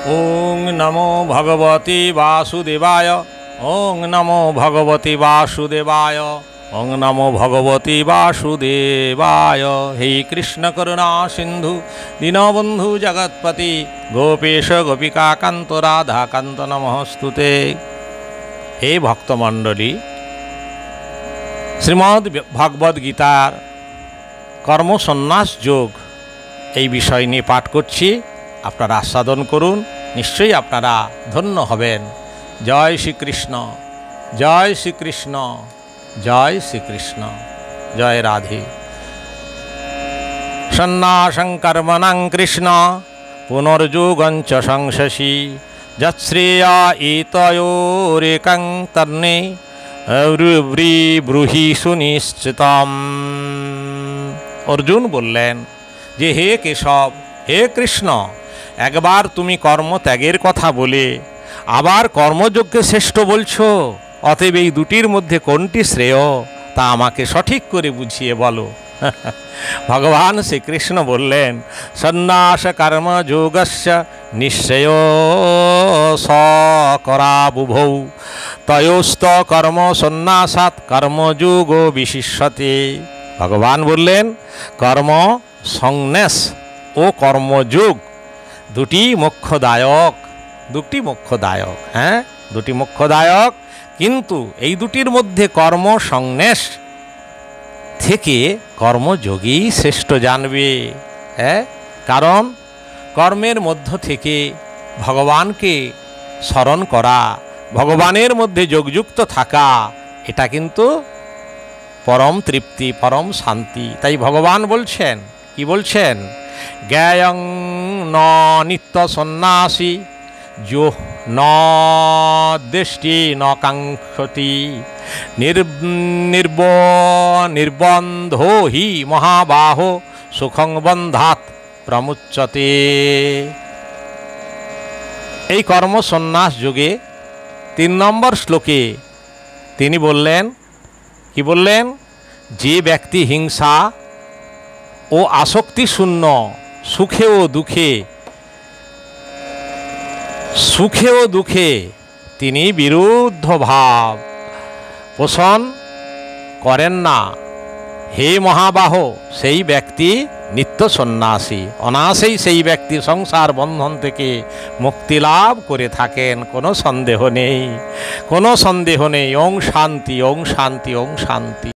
ওং নমো ভগবতে বাসুদেবায়। ওং নমো ভগবতে বাসুদেবায়। ওং নমো ভগবতে বাসুদেবায়। হে কৃষ্ণ করুণা সিন্ধু দীনবন্ধু জগৎপতি গোপেশ গোপিকাকান্ত রাধাকান্ত নমস্তুতে। হে ভক্তমণ্ডলী, শ্রীমদ্ ভগবদ গীতার কর্মসন্ন্যাস যোগ এই বিষয় নিয়ে পাঠ করছি। আপনারা আস্বাদন করুন, নিশ্চয়ই আপনারা ধন্য হবেন। জয় শ্রীকৃষ্ণ, জয় শ্রীকৃষ্ণ, জয় শ্রীকৃষ্ণ, জয় রাধে। সন্ন্যাসং কর্মণং কৃষ্ণ পুনর্যোগঞ্চ সংশসি যৎশ্রেয়া এতয়োরেকং তন্মে ব্রূহি সুনিশ্চিতম। অর্জুন বললেন যে হে কেশব, হে কৃষ্ণ, একবার তুমি কর্মত্যাগের কথা বলে আবার কর্মযজ্ঞে শ্রেষ্ঠ বলছো, অতএব এই দুটির মধ্যে কোনটি শ্রেয় তা আমাকে সঠিক করে বুঝিয়ে বলো। ভগবান শ্রীকৃষ্ণ বললেন, সন্ন্যাস কর্ম যোগস্য নিশ্চয় সকরাবুভৌ তয়োস্ত কর্ম সন্ন্যাসাৎ কর্মযোগ বিশিষ্যতে। ভগবান বললেন, কর্ম সংন্যাস ও কর্মযোগ দুটি মোক্ষদায়ক, দুটি মোক্ষদায়ক, হ্যাঁ দুটি মোক্ষদায়ক। কিন্তু এই দুটির মধ্যে কর্ম সংন্যাস থেকে কর্মযোগী শ্রেষ্ঠ জানবে। হ্যাঁ, কারণ কর্মের মধ্য থেকে ভগবানকে স্মরণ করা, ভগবানের মধ্যে যোগযুক্ত থাকা, এটা কিন্তু পরম তৃপ্তি, পরম শান্তি। তাই ভগবান বলছেন, কি বলছেন, জ্ঞায়ং ন নিত্য সন্ন্যাসী যো ন দৃষ্টি ন কাঙ্ক্ষতি নির্বন্ধো হি মহাবাহো সুখং বন্ধাত প্রমুচ্যতে। এই কর্মসন্ন্যাস যুগে 3 নম্বর শ্লোকে তিনি বললেন, কি বললেন, যে ব্যক্তি হিংসা ও আসক্তি শূন্য, সুখে ও দুঃখে, সুখে ও দুঃখে তিনি বিরুদ্ধ ভাব পোষণ করেন না, হে মহাবাহ, সেই ব্যক্তি নিত্য সন্ন্যাসী, অনায়াসেই সেই ব্যক্তি সংসার বন্ধন থেকে মুক্তি লাভ করে থাকেন। কোনো সন্দেহ নেই, কোনো সন্দেহ নেই। ওং শান্তি, ওং শান্তি, ওং শান্তি।